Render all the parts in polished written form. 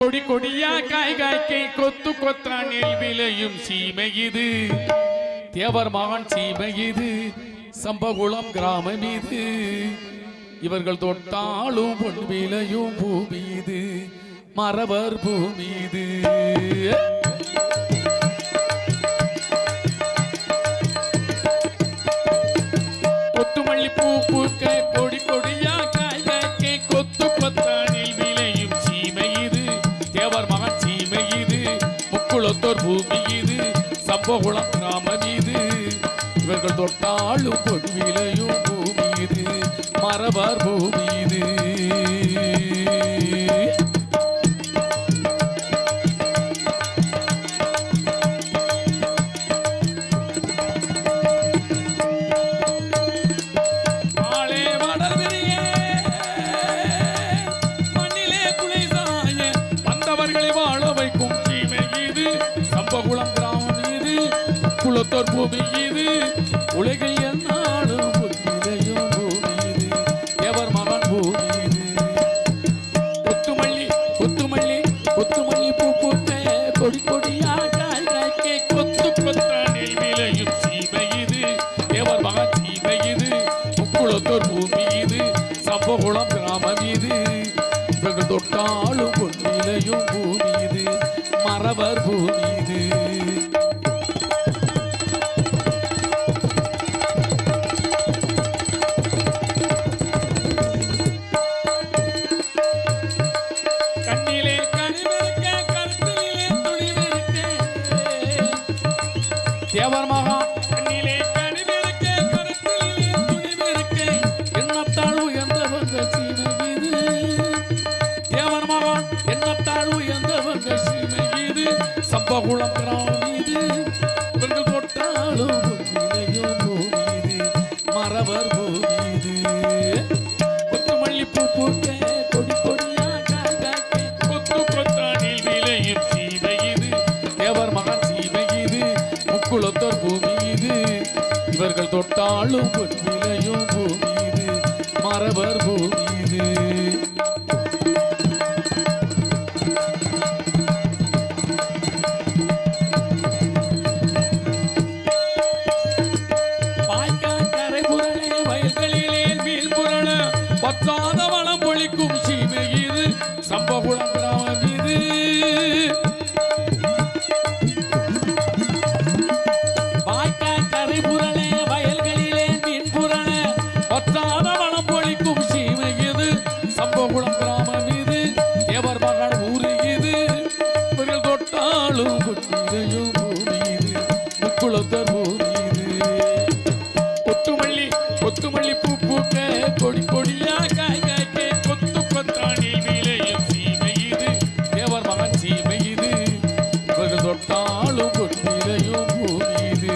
கொடி கொடியா காய் காய்க்கை கொத்து கொத்தானில் விளையும் சீமை இது தேவர் மகன் சீமை இது சம்பகுளம் கிராமம் இது இவர்கள் தொட்டாலும் பொன் விளையும் பூமி இது மரவர் பூமி இது கொத்துமல்லி பூ பூக்க கொடி கொடியா காய் காய்க்கை கொத்து கொத்தானில் விளையும் சீமை இது தேவர் மகன் சீமை இது முக்குளத்தோர் பூமி இது சம்பகுளம் கிராமம் இது இவர்கள் தொட்டாலும் பொன் விளையும் பூமி இது மரவர் பூமி இது சம்பகுளம் கிராமம் இது குளத்தோர் பூமி இது உலகில் என்னாலும் புத்திரையும் பூமி இது எவர் மகன் பூமி இது கொத்துமல்லி கொத்துமல்லி கொத்துமல்லி பூ பூக்க கொடி கொடியா காய் காய்க்கே கொத்து கொத்தானில் விளையும் சீமை இது எவர் மகன் சீமை இது குளத்தோர் பூமி இது சம்பகுளம் கிராமம் இது இவர்கள் தொட்டாலும் பொன் விளையும் பூமி இது மரவர் பூமி இது கண்ணிலே கனிவிருக்க கருத்திலே துணிவிருக்க தேவர் மகா கண்ணிலே கனிவிருக்க கருத்திலே துணிவிருக்க எண்ணத்தால் உயர்ந்தவங்க சீமை இது தேவர் மகன் எண்ணத்தால் உயர்ந்தவங்க சீமை இது சம்பகுளம் கிராமம் இது இவர்கள் தொட்டாலும் விளையும் பூமி இது மரவர் பூமி இது கொத்துமல்லி பூ பூக்க கொடி கொடியா காய் காய்க்கே கொத்து கொத்தானில் விளையும் சீமை இது தேவர் மகன் சீமை இது முக்குளத்தோர் பூமி இது இவர்கள் தொட்டாலும் பொன் விளையும் பூமி இது மரவர் பூமி இது பத்தாத வளம் பொழிக்கும் சீமை இது சம்பகுளம் கிராமம் இது வாய்க்கால் கரை புரளே வயல்களிலே மீன் புரள பத்தாத வளம் பொழிக்கும் சீமை இது சம்பகுளம் கிராமம் இது தேவர் மகன் ஊரு இது இவர்கள் தொட்டாலும் கொட்டிரையும் பூமி இது முக்குளத்தோர் பூமி இது கொத்துமல்லி கொத்துமல்லி பூ பூக்க கொடி கொடியா காய் காய்க்கே கொத்து கொத்தானில் விளையும் சீமை இது தேவர் மகன் சீமை இது இவர்கள் தொட்டாலும் பொன் விளையும் பூமி இது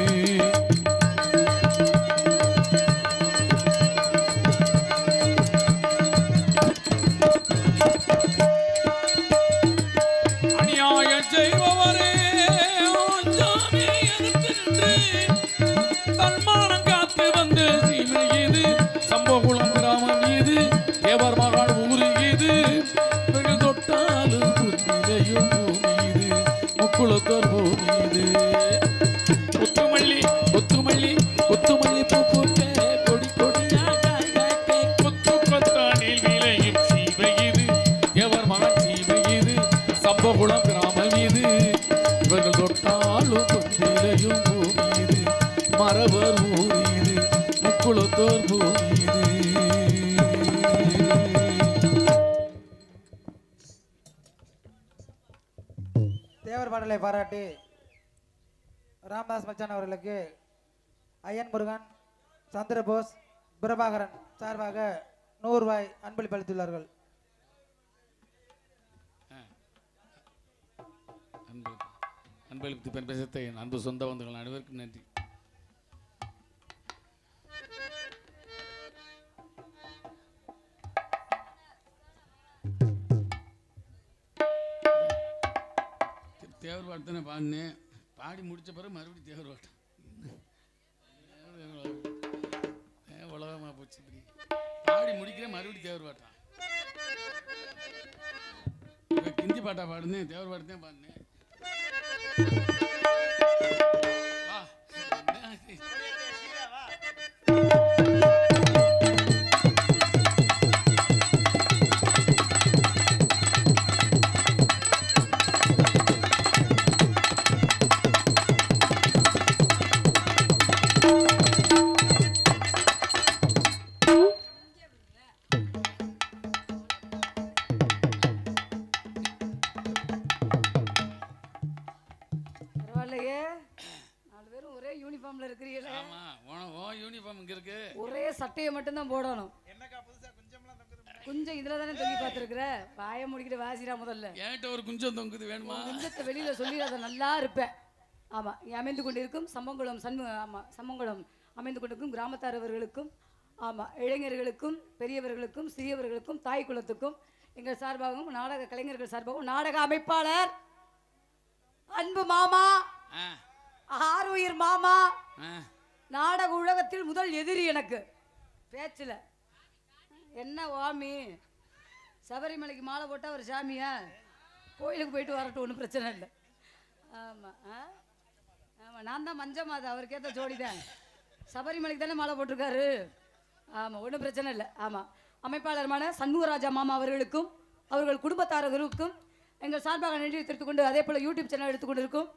அநியாயம் செய்பவரே சாமி எதிர்த்து நின்று தன்மானம் காத்து வந்த சீமை இது சம்பகுளம் கிராமம் இது தேவர் மகன் ஊரு இது இவர்கள் தொட்டாலும் புத்திரையும் பூமி இது முக்குளத்தோர் பூமி இது கொத்துமல்லி கொத்துமல்லி கொத்துமல்லி பூ பூக்க கொடி கொடியா காய் காய்க்கே கொத்து கொத்தானில் விளையும் சீமை இது தேவர் மகன் சீமை இது சம்பகுளம் கிராமம் இது இவர்கள் தொட்டாலும் புத்திரையும் பூமி இது மரவர் ஊரு இது முக்குளத்தோர் பூமி இது தேவர் பாடலை பாராட்டி ராமதாஸ் மச்சான் அவர்களுக்கு ஐயன் முருகன் சந்திரபோஸ் பிரபாகரன் சார்பாக 100 ரூபாய் அன்பளிப்பு அளித்துள்ளார்கள். அன்பளிப்பு பேசத்தை என் அன்பு சொந்த பந்தங்கள் அனைவருக்கும் நன்றி. தேவர் பாட்டு தானே பாடினேன். பாடி முடித்த பிறகு மறுபடியும் தேவர் பாட்டு உலகமாக போச்சு. பாடி முடிக்கிறேன் மறுபடியும் தேவர் பாட்டான். ஹிந்தி பாட்டா பாடுனேன், தேவர் பாடுனேன் பாடுனேன். வா. பரவாயில்லையே, 4 பேரும் ஒரே யூனிஃபார்ம்ல இருக்கிறீங்களே. ஆமா, உன் யூனிஃபார்ம் இங்க இருக்கு. ஒரே சட்டையை மட்டும் தான் போடணும். குஞ்சம் இதுல தானே தொங்கி பார்த்துருக்குற. வாய முடிக்கிட்டு வாசிடா முதல்ல. என்கிட்ட ஒரு குஞ்சம் தொங்குது, வேணுமா? குஞ்சத்தை வெளியில சொல்லி அதை நல்லா இருப்பேன். ஆமா, அமைந்து கொண்டிருக்கும் சம்பங்குளம் சம்பங்குளம் அமைந்து கொண்டிருக்கும் கிராமத்தாரவர்களுக்கும், ஆமா, இளைஞர்களுக்கும், பெரியவர்களுக்கும், சிறியவர்களுக்கும், தாய் குலத்துக்கும் எங்கள் சார்பாகவும், நாடக கலைஞர்கள் சார்பாகவும், நாடக அமைப்பாளர் அன்பு மாமா, ஆருயிர் மாமா, நாடக உலகத்தில் முதல் எதிரி எனக்கு. பேச்சுல என்ன வாமி, சபரிமலைக்கு மாலை போட்டால் ஒரு சாமியா, கோயிலுக்கு போயிட்டு வரட்டும், ஒன்றும் பிரச்சனை இல்லை. ஆமாம் ஆமாம், நான் தான் மஞ்ச மாதா, அவருக்கேற்ற ஜோடி தான். சபரிமலைக்கு தானே மாலை போட்டிருக்காரு. ஆமாம், ஒன்றும் பிரச்சனை இல்லை. ஆமாம், அமைப்பாளருமான சண்முகராஜா மாமா அவர்களுக்கும் அவர்கள் குடும்பத்தாரர்களுக்கும் எங்கள் சார்பாக நன்றி தெரிவித்துக் கொண்டு, அதே போல் யூடியூப் சேனல் எடுத்துக்கொண்டிருக்கும்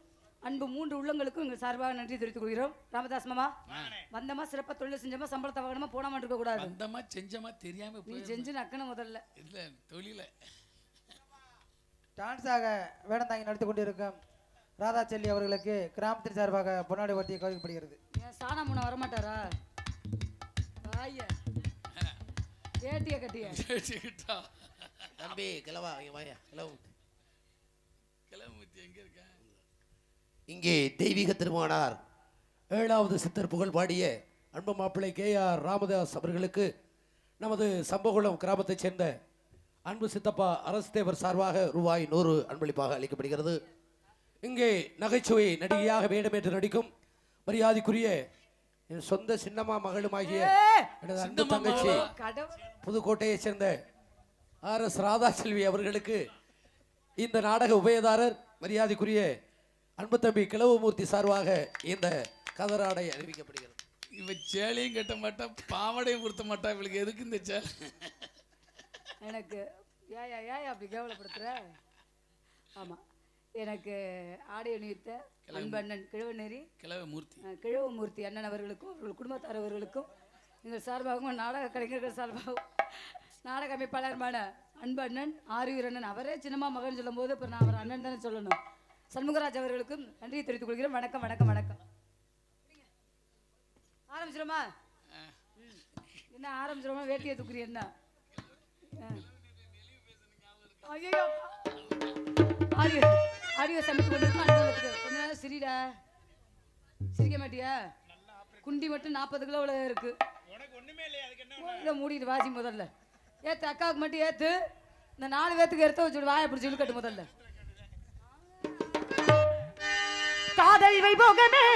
அன்பு 3 உள்ளங்களுக்கும் எங்கள் சார்பாக நன்றி தெரிவித்துக் கொள்கிறோம். ராமதாஸ் மாமா, வந்தமா சிறப்பாக தொழில் செஞ்சமா, சம்பளத்தை வாங்கணுமா, போனாமா இருக்க கூடாது. வந்தமா செஞ்சமா தெரியாம நீ செஞ்சு நக்கணும் முதல்ல. இல்ல தொழில டான்ஸாக வேடம் தாங்கி நடத்தி கொண்டிருக்கும் ராதா செல்லி அவர்களுக்கு கிராமத்தின் சார்பாக பொன்னாடை ஓட்டிய கௌரவிக்கப்படுகிறது. ஏன் சாணா முன்ன வரமாட்டாரா? ஆய ஏட்டிய கட்டிய தம்பி கிளவா வாயா கிளவு. கிளம்பி எங்க இருக்க? இங்கே தெய்வீக திருமகனார் 7வது சித்தர் புகழ் பாடிய அன்பு மாப்பிள்ளை KR ராமதாஸ் அவர்களுக்கு நமது சம்பகுளம் கிராமத்தைச் சேர்ந்த அன்பு சித்தப்பா அரசு தேவர் சார்பாக ரூபாய் 100 அன்பளிப்பாக அளிக்கப்படுகிறது. இங்கே நகைச்சுவை நடிகையாக வேடமேற்று நடிக்கும் மரியாதைக்குரிய என் சொந்த சின்னம்மா மகளுமாகிய எனது அன்பு தங்கச்சி புதுக்கோட்டையைச் சேர்ந்த RS ராதா செல்வி அவர்களுக்கு இந்த நாடக உபயதாரர் மரியாதைக்குரிய அன்பு தம்பி கிழவுமூர்த்தி சார்பாக இந்த கதராடை அறிவிக்கப்படுகிறது. இவ சேலையும் கட்ட மாட்டா, பாவடையும் கொடுத்த மாட்டா, இவளுக்கு எதுக்கு இந்த சேலை? எனக்கு ஏயா அப்படி கேவலப்படுத்துற? ஆமாம், எனக்கு ஆடை அணிவித்த அன்பண்ணன் கிழவநேரி கிழவமூர்த்தி அண்ணன் அவர்களுக்கும் அவர்கள் குடும்பத்தாரவர்களுக்கும் எங்கள் சார்பாகவும் நாடக கலைஞர்கள் சார்பாகவும் நாடக அமைப்பாளருமான அன்பு அண்ணன் ஆரியூர் அண்ணன், அவரே சின்னம்மா மகன் சொல்லும் போது இப்போ நான் அவர் அண்ணன் தானே சொல்லணும், சண்முகராஜ் அவர்களுக்கும் நன்றியை தெரிவித்துக் கொள்கிறோம். வணக்கம் வணக்கம் வணக்கம். ஆரம்பிச்சிரோமா? என்ன ஆரம்பிச்சிரோமா? வேட்டியை தூக்குறீ என்ன? ஐயோ, ஆடியோ சமைத்து கொண்டிருக்கோம். அனுபவத்துக்கு கொஞ்ச நேரம் சிரிடா. சிரிக்க மாட்டியா? குண்டி மட்டும் 40 கிலோ இருக்கு. இதை மூடிட்டு வாசி முதல்ல. ஏத்து அக்காவுக்கு மட்டும் ஏத்து. இந்த 4 பேத்துக்கு எடுத்து வச்சு வாயை பிடிச்சி இழுக்கட்டு முதல்ல. காதல் வைபோகமே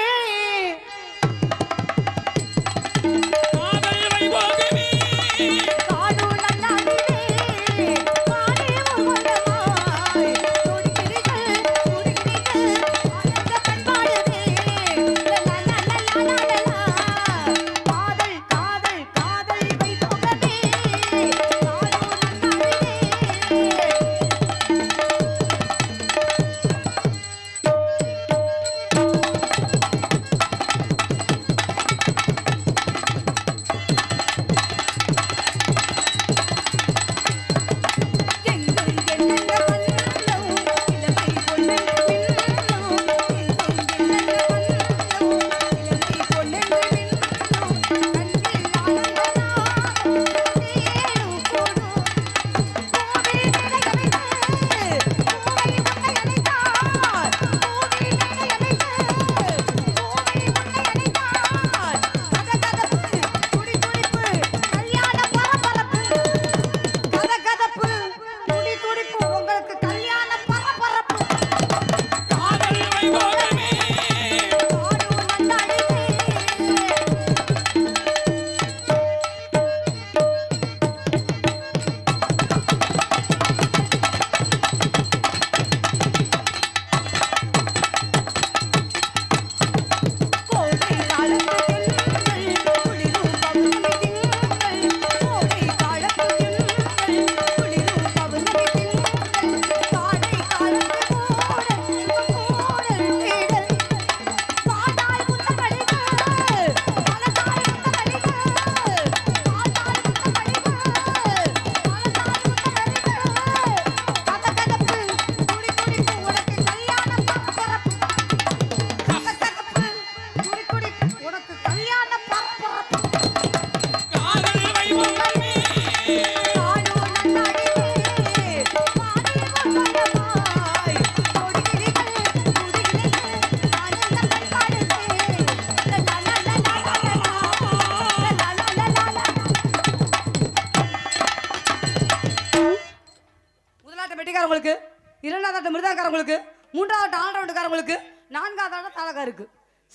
மூணாவதுக்காரங்களுக்கு, மூன்றாவது ஆல்ரவுண்டுக்காரங்களுக்கு, நான்காவது தாளக்காருக்கு.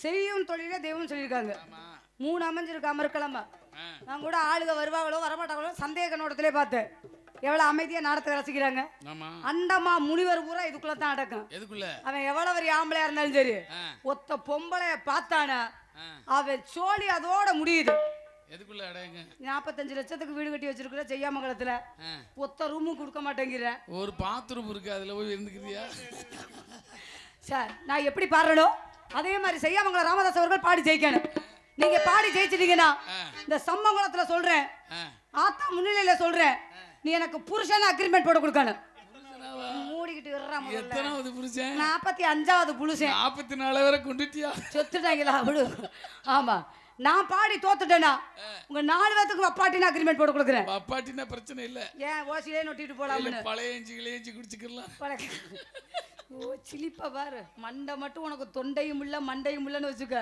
செய்யும் தொழிலே தெய்வம் சொல்லியிருக்காங்க. 3 அமைஞ்சிருக்காம இருக்கலாமா? நான் கூட ஆளுக வருவாங்களோ வரமாட்டாங்களோ சந்தேக கண்ணோட்டத்திலே பார்த்தேன். எவ்வளவு அமைதியா நாடத்தை ரசிக்கிறாங்க. அண்டமா முனிவர் பூரா இதுக்குள்ள தான் அடக்கும். அவன் எவ்வளவு ஒரு ஆம்பளையா இருந்தாலும் சரி, ஒத்த பொம்பளைய பார்த்தானா அவன் சோழி அதோட முடியுது. 45 லட்சத்துக்கு வீடு கட்டி வச்சிருக்கிற செய்யாமங்கலத்துல ஒத்த ரூமும் கொடுக்க மாட்டேங்கிற. ஒரு பாத்ரூம் இருக்கு, அதுல போய் இருந்துக்கிறியா? சார், நான் எப்படி பாடுறனோ அதே மாதிரி செய்யாமங்கலம் ராமதாஸ் அவர்கள் பாடி ஜெயிக்கணும். நீங்க பாடி ஜெயிச்சிட்டீங்கன்னா இந்த சம்பங்குளத்துல சொல்றேன், ஆத்தா முன்னிலையில சொல்றேன், நீ எனக்கு புருஷன் அக்ரிமெண்ட் போட்டு கொடுக்கணும். மூடிக்கிட்டு எத்தனாவது புருஷன்? 45வது புருஷன். 44 வரை கொண்டுட்டியா? சொத்துட்டாங்களா அவளு? ஆமா, நான் பாடி தோத்துட்டேனா உங்க 4 பேத்துக்கு அப்பாட்டினா அக்ரிமெண்ட் போட்டு கொடுக்குறேன். அப்பாட்டினா பிரச்சனை இல்ல, ஏன் ஓசிலே நொட்டிட்டு போலாம். பழைய இஞ்சி குடிச்சுக்கலாம். ஓ சிலிப்பா பாரு, மண்டை மட்டும் உனக்கு தொண்டையும் இல்ல மண்டையும் இல்லன்னு வச்சுக்க.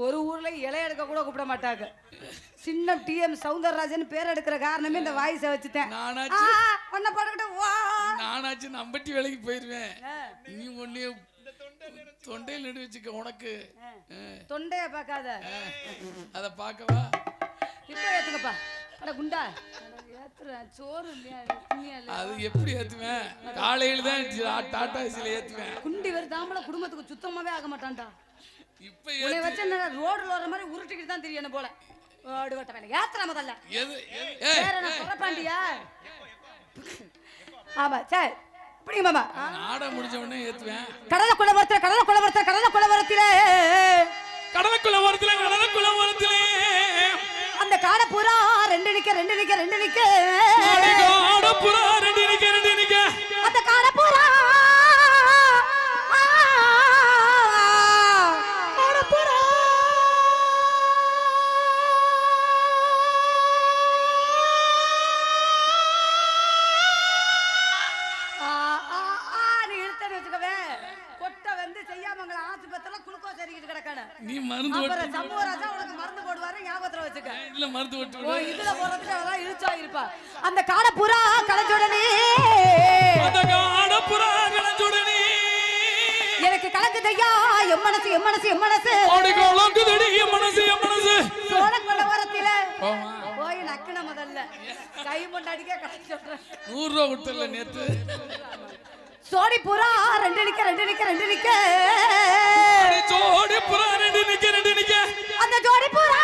ஒரு ஊர்ல இலைய எடுக்க கூட கூப்பிட மாட்டாங்க. சின்ன டிஎம் சௌந்தரராஜன் பேர் எடுக்கிற காரணமே இந்த வாய்ஸை வச்சுட்டேன். நானாச்சு நம்பட்டி வேலைக்கு போயிருவேன். நீ ஒண்ணு தொண்டையில் நடு வச்சுக்க. உனக்கு தொண்டைய பார்க்காத, அத பாக்கவா? இப்ப ஏத்துக்கப்பா. அட குண்டா சோறு அது எப்படி ஏத்துவேன்? காலையில தான் டாடா ஏசில ஏத்துவேன். குண்டி வேறு தாம்பள குடும்பத்துக்கு சுத்தமாவே ஆக மாட்டான்டா. இப்ப உன்னை வச்சு ரோடுல வர மாதிரி உருட்டிக்கிட்டு தான் தெரியணும் போல. ஓடு வட்ட வேலை ஏத்துற முதல்ல. பாண்டியா? ஆமா சரி, இப்படி மாமா நாட முடிஞ்ச உடனே ஏத்துவேன். கடலுக்குள்ள வரத்துல அந்த காடை பூரா ரெண்டு நிக்க அந்த காடை பூரா நீ மருந்து சமூகராஜா உனக்கு மருந்து போடுவாரு, ஞாபகத்துல வச்சுக்க. இல்ல மருந்து போட்டு இதுல போறதுக்கு அதெல்லாம் இழுச்சா இருப்பா. அந்த காடை புறா கலஞ்சுடனே எனக்கு கலக்குதையா எம் மனசு சோழக்குள்ள வரத்தில போய் நக்குன முதல்ல கை முன்னாடிக்கே கலந்து சொல்றேன். 100 ரூபா கொடுத்தல நேத்து. சோடி புறா ரெண்டு நிக்க ஜோடி புறா ரெண்டு நிக்க அந்த ஜோடி புறா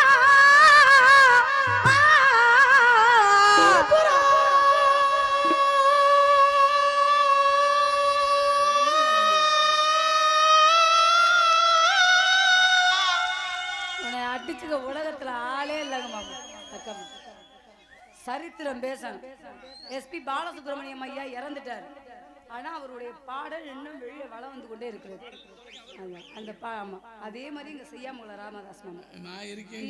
உன்னை அடிச்சுக்க உலகத்துல ஆளே இல்லங்க மாமா. சரித்திரம் பேசணும். எஸ்பி பாலசுப்ரமணியம் ஐயா இறந்துட்டார். ஆனா அவருடைய பாடல் இன்னும் வெளியே வளம் வந்து கொண்டே இருக்கிறது. அந்த ஆமா, அதே மாதிரி இங்க செய்யாமல ராமதாஸ் மாமா நான் இருக்கேன்.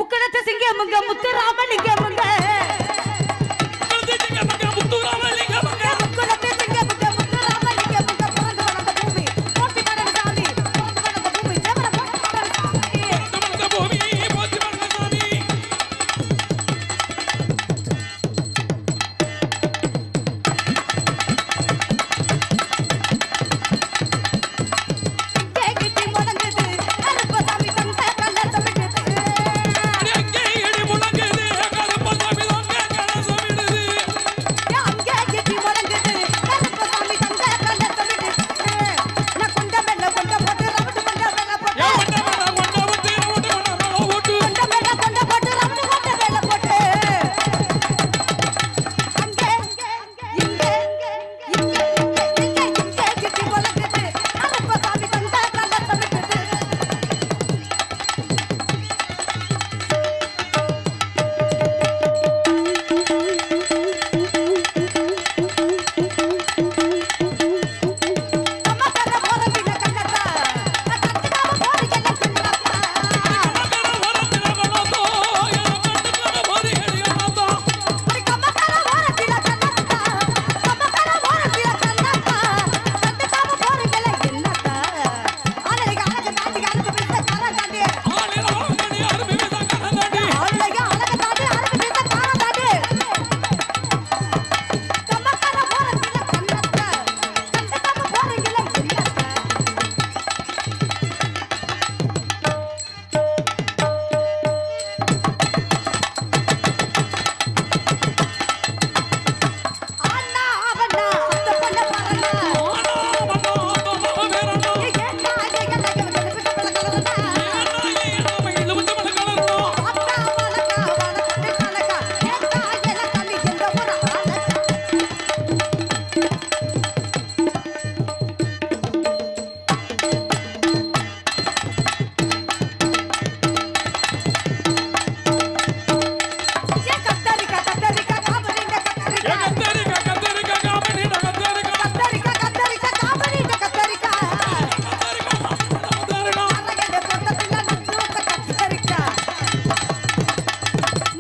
முக்கடத்த சிங்கமுங்க முத்துராமலிங்கமுங்க கத்தரிக்கா கத்தரிக்கா காமனிட கத்தரிக்கா கத்தரிக்கா கத்தரிக்கா காமனிட கத்தரிக்கா நாராயண தோட்டத்துல நட்டு வச்ச கத்தரிக்கா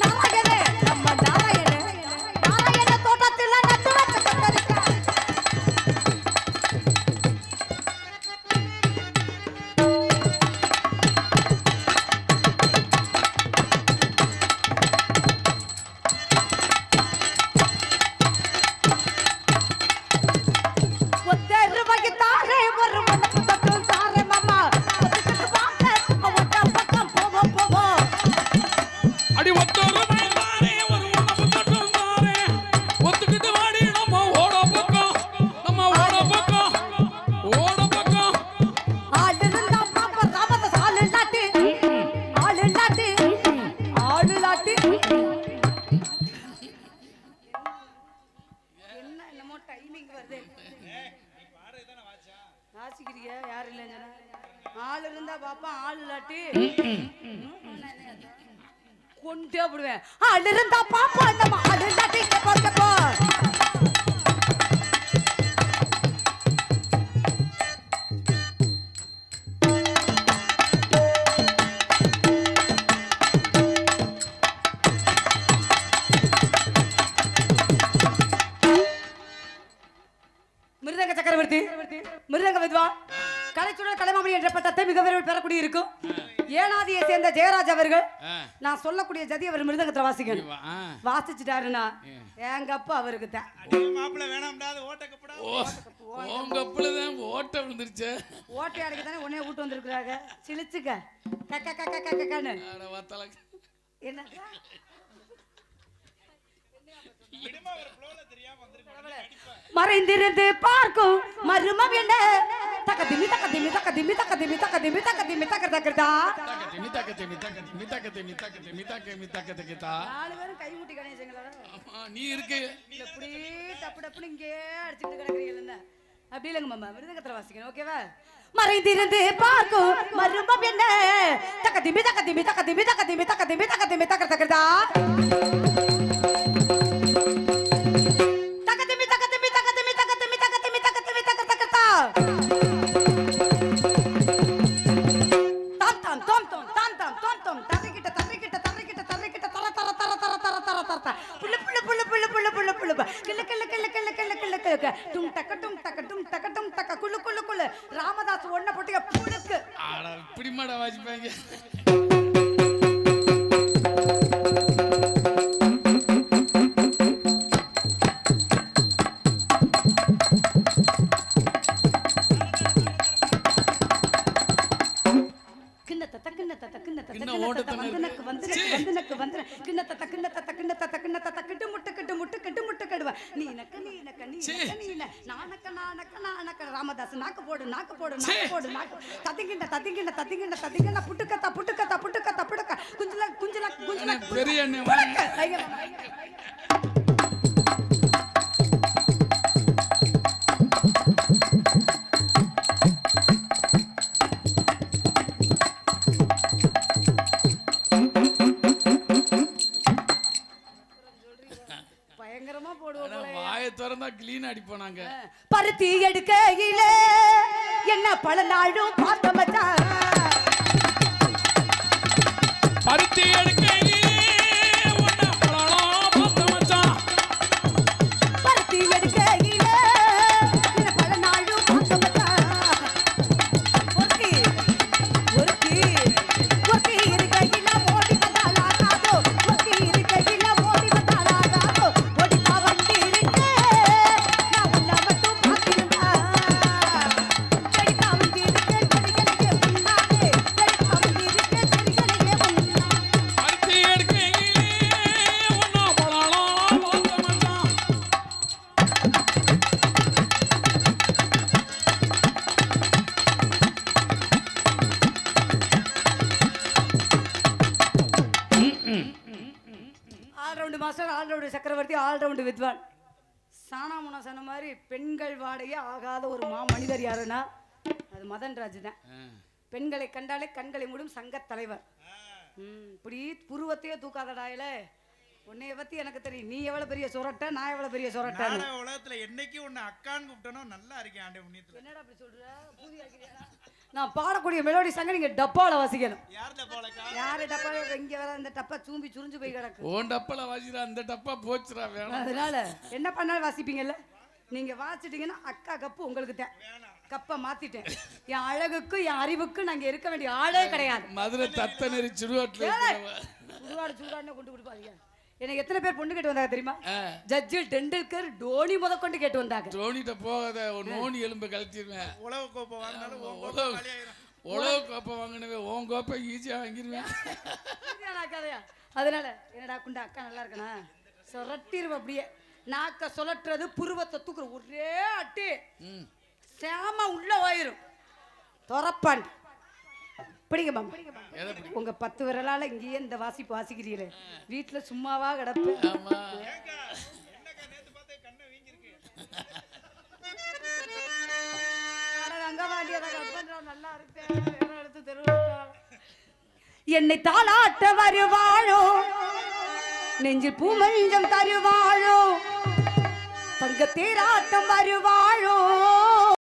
நாராயண நம்ம நாராயண தோட்டத்துல நட்டு வச்ச கத்தரிக்கா ஒத்த ரூபாய்க்கு தாரே ஒரு மணக்கு மட்டும் தாரே மாமா ஒத்துக்கிட்டு வாங்க அவட்ட பக்கம் போவோம் போவோம் அடி ஒத்தொரு தாரே ஒரு உணவு தட்டும் தாரே ஒத்துக்கிட்டு வாடி நம்ம ஓட பக்கம் ஓட பக்கம் ஆளு இருந்தா பாப்பா ராமதாஸ் ஆளு இல்லாட்டி என்ன என்னமோ டைமிங் வருது வாசிக்கிறியா யாரு இல்லைன்னு ஆள் இருந்தா பாப்பா ஆள் இல்லாட்டி கொண்டே விடுவேன் ஆள் இருந்தா பாப்பா நம்ம ஆள் இல்லாட்டி கேப்போ மிருதங்க சக்கரவர்த்தி மிருதங்க வித்வான் கலைச்சுடர் கலைமாமணி என்ற பட்டத்தை மிக விரைவில் பெறக்கூடிய இருக்கும் ஏனாதியை சேர்ந்த ஜெயராஜ் அவர்கள் நான் சொல்லக்கூடிய ஜதி அவர் மிருதங்கத்தை வாசிக்கணும் வாசிச்சுட்டாருன்னா எங்க அப்பா அவருக்கு தான் உங்க அப்பளதான் ஓட்ட விழுந்துருச்சு ஓட்டை அடைக்க தானே உடனே விட்டு வந்திருக்கிறாங்க சிலிச்சுக்க கக்க கக்க கக்கன்னு என்ன மறைந்திருந்து பார்க்கும் மர்மம் என்ன தக்கதிமி தக்கதிமி தக்கதிமி தக்கதிமி தக்கதிமி தக்கதிமி தக்க தக்கதா நாலு பேரும் கை முட்டி கணேசங்களா நீ இருக்கு இப்படி டப்பு டப்புன்னு இங்கே அடிச்சுட்டு கிடக்குறீங்க அப்படி இல்லைங்க மாமா மிருதங்கத்துல வாசிக்கணும் ஓகேவா மறைந்திருந்து பார்க்கும் மர்மம் என்ன தக்கதிமி தக்கதிமி தக்கதிமி தக்கதிமி தக்கதிமி தக்கதிமி தக்க தக்கதா ராமதாஸ் ஒன்ன போட்டு புழுக்கு பிடிமாடா வாசிப்பாங்க ராமதாஸ் நாக்கு போடு நாக்கு போடு நாக்கு போடு நாக்கு தத்திங்கிண்ட தத்திங்கிண்ட தத்திங்கிண்ட தத்திங்கிண்ட புட்டுக்கத்தா புட்டுக்கத்தா புட்டுக்கத்தா புட்டுக்க குஞ்சல குஞ்சல குஞ்சல பெரிய பயங்கரமா போடுவோம் வாயை திறந்தா கிளீன் அடிப்போம் நாங்க பருத்தி எடுக்கையிலே என்ன பல நாளும் பார்த்த மச்சான் பருத்தி எடுக்கையிலே உன்னை பல நாளும் பார்த்த மச்சான் பருத்தி எடுக்கையிலே என்ன பல நாளும் பார்த்த மச்சான் ஒருத்தி ஒருத்தி ஒருத்தி இருக்கையில ஓடி வந்தாலாகாதோ ஒருத்தி இருக்கையில ஓடி வந்தாலாகாதோ ஓடிப்பா வண்டி இருக்கு நான் உன்னை மட்டும் பார்த்திருந்தா செடிக்கா வண்டி இருக்கு செடிகளுக்கு முன்னாலே செடிக்கா வண்டி இருக்கு செடிகளுக்கு முன்னாலே பருத்தி எடுக்கையிலே உன்னை பல நாளும் பார்த்த மச்சான் ஆல்ரவுண்டு மாஸ்டர் ஆல்ரவுண்டு சக்கரவர்த்தி ஆல்ரவுண்டு வித்வான் சாணாமுனா சொன்ன மாதிரி பெண்கள் வாடையே ஆகாத ஒரு மனிதர் யாருன்னா அது மதன்ராஜ் தான் பெண்களை கண்டாலே கண்களை மூடும் சங்க தலைவர் இப்படி புருவத்தையே தூக்காதடாயில உன்னைய பத்தி எனக்கு தெரியும். நீ எவ்வளவு பெரிய சுரட்ட, நான் எவ்வளவு பெரிய சுரட்ட. நாடக உலகத்துல என்னைக்கு உன்னை அக்கான்னு கூப்பிட்டனோ நல்லா இருக்கேன் ஆண்டே புண்ணியத்துல. என்னடா அப்படி சொல்ற? பூதி ஆக்கிறியா? நான் பாடக்கூடிய மெலோடி சங்க நீங்க டப்பால வாசிக்கணும். யார்த போலக்கா? யாரு டப்பால? இங்க வர இந்த டப்பா சூம்பி சுரிஞ்சு போய் கிடக்கு. ஓன் டப்பல வாசிடா, அந்த டப்பா போச்சுடா வேணாம். அதனால என்ன பண்ணாலும் வாசிப்பீங்கல்ல. நீங்க வாசிட்டீங்கன்னா அக்கா கப்பு உங்களுக்கு தான். கப்பை மாத்திட்டேன். என் அழகுக்கும் என் அறிவுக்கும் நாங்க இருக்க வேண்டிய ஆளே கிடையாது. மதுரை தத்தனரி சுடுவாட்டுல சுடுவாடு சூடான்னு கொண்டு கொடுப்பாங்க. எனக்கு எத்தனை பேர் பொண்ணு கேட்டு வந்தாங்க தெரியுமா? ஜட்ஜு டெண்டுல்கர், டோனி முதற்கொண்டு கேட்டு வந்தாங்க. டோனிட்ட போகாத, நோனி எலும்பு கழிச்சிருவேன். உலக கோப்பை வாங்கினாலும் உன் கோப்பை காலியாயிரும். உழவு கோப்பை வாங்கினவே உன் கோப்பை ஈஸியா வாங்கிடுவேன். கதையா? அதனால என்னடா குண்டா அக்கா நல்லா இருக்கனா சொரட்டிருவ அப்படியே. நாக்க சொலட்டுறது, புருவத்தை தூக்குற ஒரே அட்டி சேம உள்ள போயிரும். தொரப்பாண்டி பிடிங்க மாமா. உங்க 10 விரலால இங்கேயே இந்த வாசிப்பு வாசிக்கிறீங்களே, வீட்டுல சும்மாவா கிடப்பு. நல்லா இருப்பேன். என்னை தாளாட்ட வருவாளோ, நெஞ்சில் பூமஞ்சம் தருவாளோ, தங்க தேராட்டம் வருவாளோ,